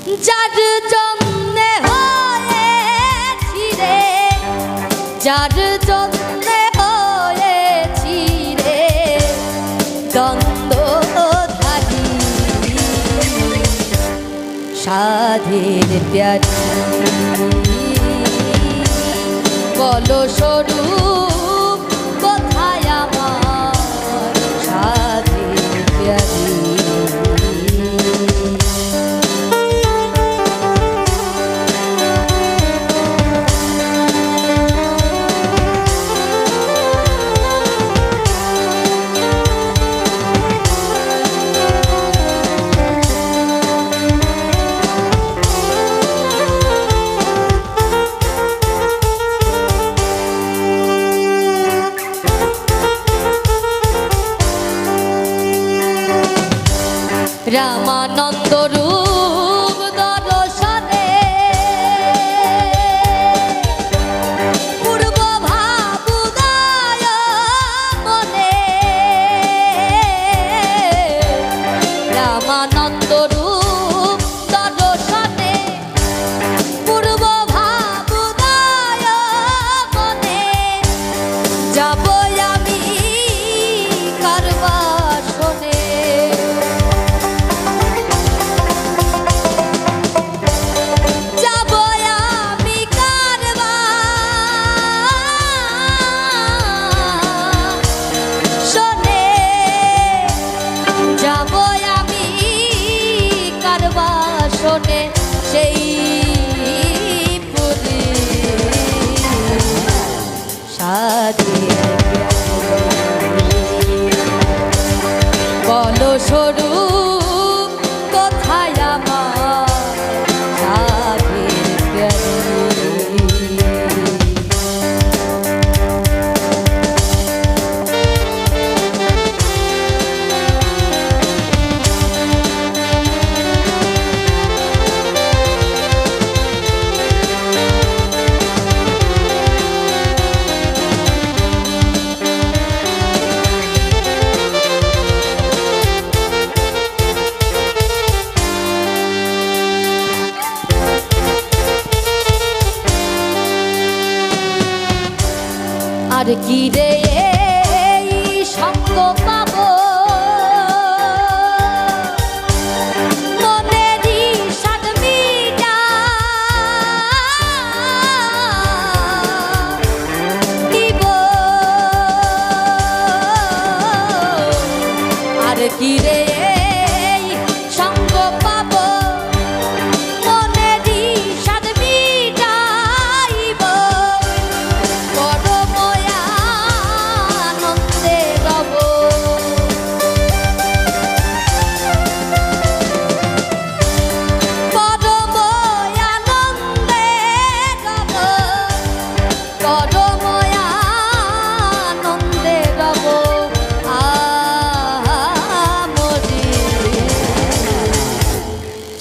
যার জন্যে হয়েছি রে, যার জন্যে হয়েছি রে দ্বন্দ্বধারী সাধের প্যারি বলো স্বরূপ কোথায় আমার সাধের প্যারি। রামানন্দ রূপ দর্শনে পূর্ব ভাবুদয় মনে, রামানন্দ রূপ দর্শনে পূর্ব ভাবুদয় মনে যাব আমি কারবার শোনে। সেই পুরী সাধের বলো স্বরূপ কোথায় আমার সাধের প্যারি। আর কি রে এই সঙ্গ পাবো মনেরই সাধ মিটা দিব, আর কি রে এই সঙ্গ পাবো মনেরই সাধ মিটাইব।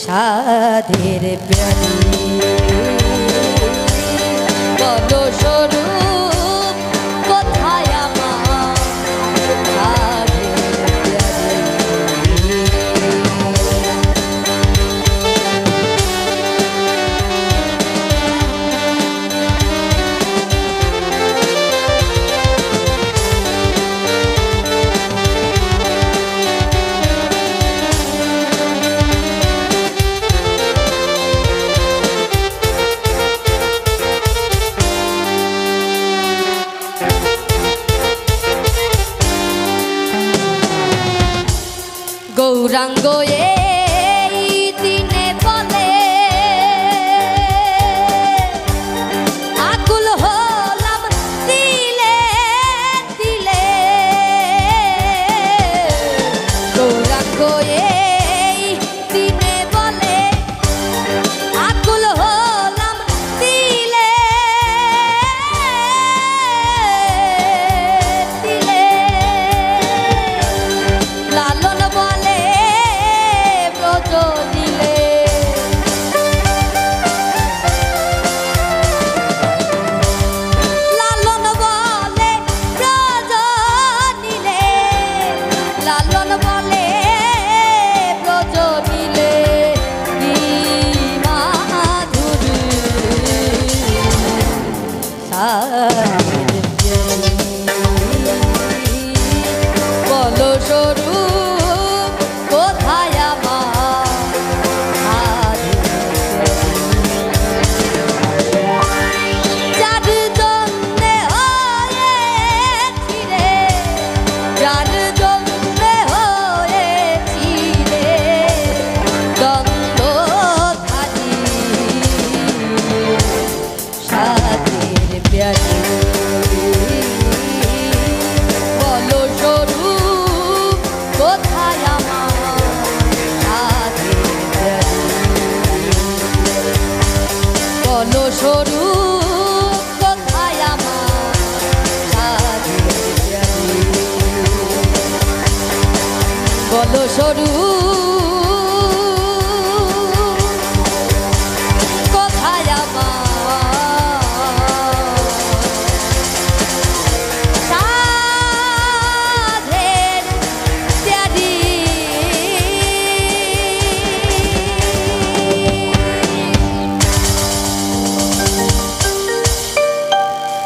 সাধের প্যারি বলো স্বরূপ কোথায় আমার সাধের প্যারি। সরু কোথায় আমার সাধের জাদু বলো সরু